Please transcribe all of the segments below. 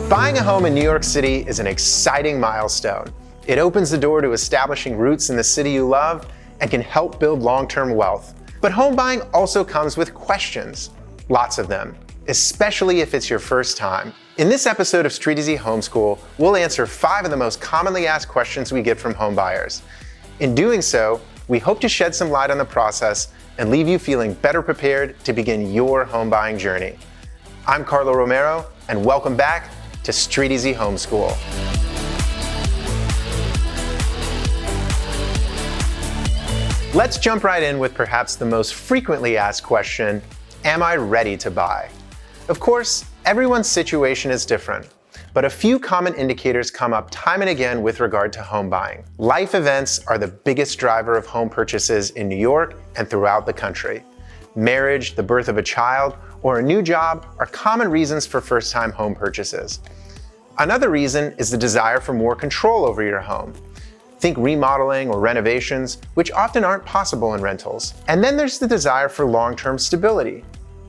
Buying a home in New York City is an exciting milestone. It opens the door to establishing roots in the city you love and can help build long-term wealth. But home buying also comes with questions, lots of them, especially if it's your first time. In this episode of StreetEasy Home School, we'll answer 5 of the most commonly asked questions we get from home buyers. In doing so, we hope to shed some light on the process and leave you feeling better prepared to begin your home buying journey. I'm Carlo Romero, and welcome back to StreetEasy Home School. Let's jump right in with perhaps the most frequently asked question, am I ready to buy? Of course, everyone's situation is different, but a few common indicators come up time and again with regard to home buying. Life events are the biggest driver of home purchases in New York and throughout the country. Marriage, the birth of a child, or a new job are common reasons for first-time home purchases. Another reason is the desire for more control over your home. Think remodeling or renovations, which often aren't possible in rentals. And then there's the desire for long-term stability.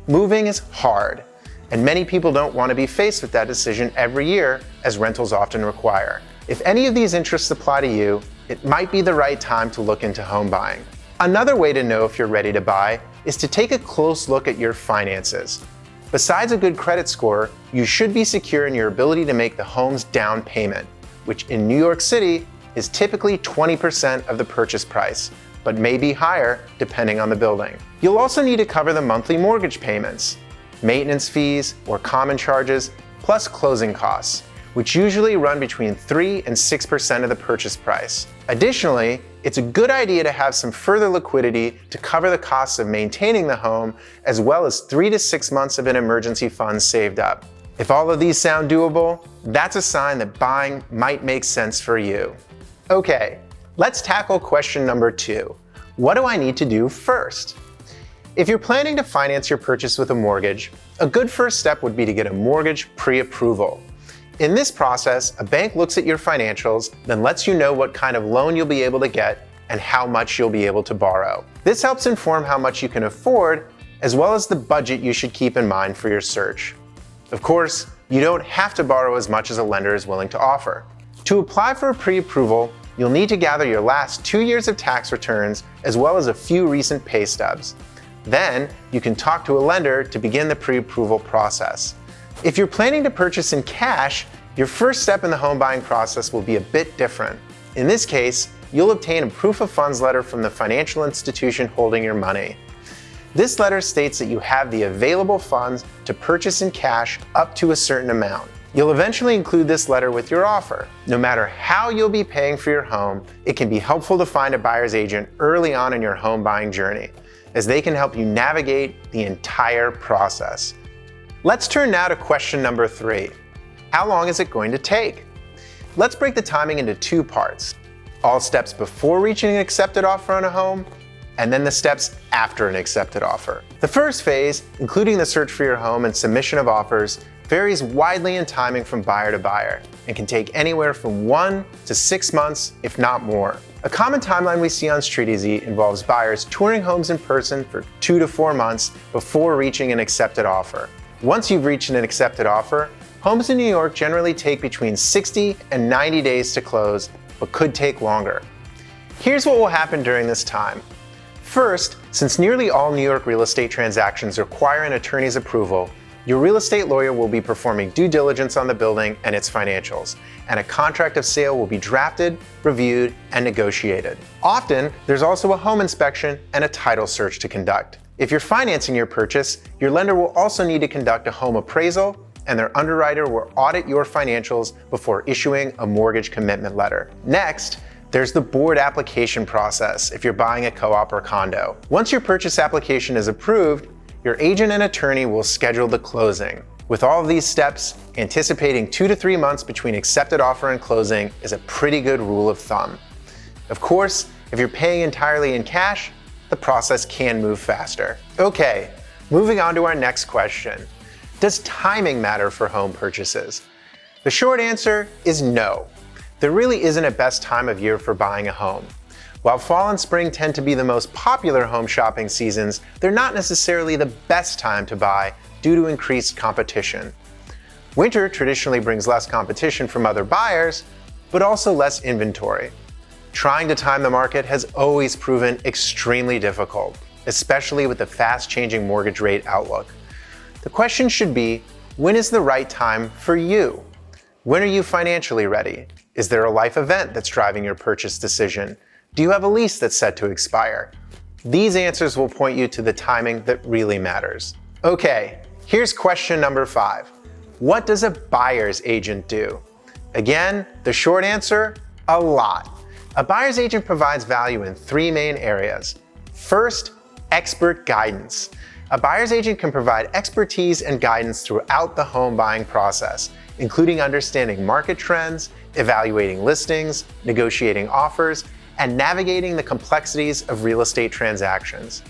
Moving is hard, and many people don't want to be faced with that decision every year, as rentals often require. If any of these interests apply to you, it might be the right time to look into home buying. Another way to know if you're ready to buy is to take a close look at your finances. Besides a good credit score, you should be secure in your ability to make the home's down payment, which in New York City is typically 20% of the purchase price, but may be higher depending on the building. You'll also need to cover the monthly mortgage payments, maintenance fees or common charges, plus closing costs, which usually run between 3 and 6% of the purchase price. Additionally, it's a good idea to have some further liquidity to cover the costs of maintaining the home, as well as 3 to 6 months of an emergency fund saved up. If all of these sound doable, that's a sign that buying might make sense for you. Okay, let's tackle question number 2. What do I need to do first? If you're planning to finance your purchase with a mortgage, a good first step would be to get a mortgage pre-approval. In this process, a bank looks at your financials, then lets you know what kind of loan you'll be able to get and how much you'll be able to borrow. This helps inform how much you can afford, as well as the budget you should keep in mind for your search. Of course, you don't have to borrow as much as a lender is willing to offer. To apply for a pre-approval, you'll need to gather your last 2 years of tax returns, as well as a few recent pay stubs. Then, you can talk to a lender to begin the pre-approval process. If you're planning to purchase in cash, your first step in the home buying process will be a bit different. In this case, you'll obtain a proof of funds letter from the financial institution holding your money. This letter states that you have the available funds to purchase in cash up to a certain amount. You'll eventually include this letter with your offer. No matter how you'll be paying for your home, it can be helpful to find a buyer's agent early on in your home buying journey, as they can help you navigate the entire process. Let's turn now to question number 3. How long is it going to take? Let's break the timing into 2 parts. All steps before reaching an accepted offer on a home, and then the steps after an accepted offer. The first phase, including the search for your home and submission of offers, varies widely in timing from buyer to buyer and can take anywhere from 1 to 6 months, if not more. A common timeline we see on StreetEasy involves buyers touring homes in person for 2 to 4 months before reaching an accepted offer. Once you've reached an accepted offer, homes in New York generally take between 60 and 90 days to close, but could take longer. Here's what will happen during this time. First, since nearly all New York real estate transactions require an attorney's approval, your real estate lawyer will be performing due diligence on the building and its financials, and a contract of sale will be drafted, reviewed, and negotiated. Often, there's also a home inspection and a title search to conduct. If you're financing your purchase, your lender will also need to conduct a home appraisal, and their underwriter will audit your financials before issuing a mortgage commitment letter. Next, there's the board application process if you're buying a co-op or condo. Once your purchase application is approved, your agent and attorney will schedule the closing. With all of these steps, anticipating 2 to 3 months between accepted offer and closing is a pretty good rule of thumb. Of course, if you're paying entirely in cash, the process can move faster. Okay, moving on to our next question. Does timing matter for home purchases? The short answer is no. There really isn't a best time of year for buying a home. While fall and spring tend to be the most popular home shopping seasons, they're not necessarily the best time to buy due to increased competition. Winter traditionally brings less competition from other buyers, but also less inventory. Trying to time the market has always proven extremely difficult, especially with the fast-changing mortgage rate outlook. The question should be, when is the right time for you? When are you financially ready? Is there a life event that's driving your purchase decision? Do you have a lease that's set to expire? These answers will point you to the timing that really matters. Okay, here's question number 5. What does a buyer's agent do? Again, the short answer, a lot. A buyer's agent provides value in 3 main areas. First, expert guidance. A buyer's agent can provide expertise and guidance throughout the home buying process, including understanding market trends, evaluating listings, negotiating offers, and navigating the complexities of real estate transactions.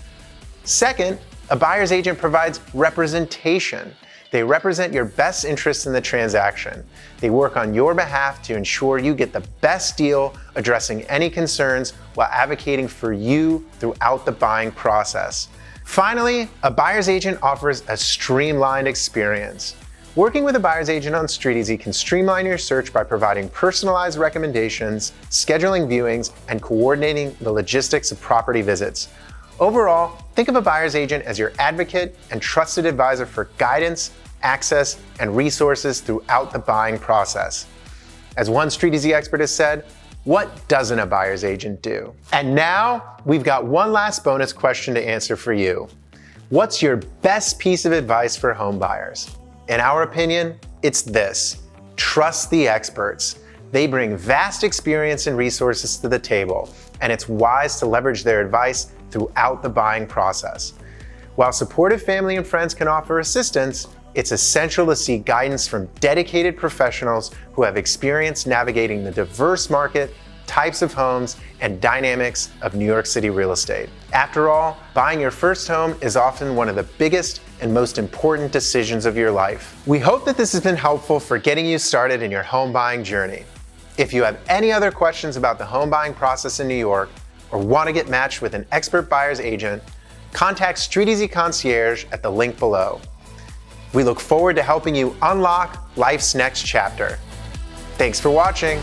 Second, a buyer's agent provides representation. They represent your best interests in the transaction. They work on your behalf to ensure you get the best deal, addressing any concerns while advocating for you throughout the buying process. Finally, a buyer's agent offers a streamlined experience. Working with a buyer's agent on StreetEasy can streamline your search by providing personalized recommendations, scheduling viewings, and coordinating the logistics of property visits. Overall, think of a buyer's agent as your advocate and trusted advisor for guidance, access, and resources throughout the buying process. As one StreetEasy expert has said, what doesn't a buyer's agent do? And now, we've got one last bonus question to answer for you. What's your best piece of advice for home buyers? In our opinion, it's this: trust the experts. They bring vast experience and resources to the table, and it's wise to leverage their advice throughout the buying process. While supportive family and friends can offer assistance, it's essential to seek guidance from dedicated professionals who have experience navigating the diverse market, types of homes, and dynamics of New York City real estate. After all, buying your first home is often one of the biggest and most important decisions of your life. We hope that this has been helpful for getting you started in your home buying journey. If you have any other questions about the home buying process in New York, or want to get matched with an expert buyer's agent, contact StreetEasy Concierge at the link below. We look forward to helping you unlock life's next chapter. Thanks for watching.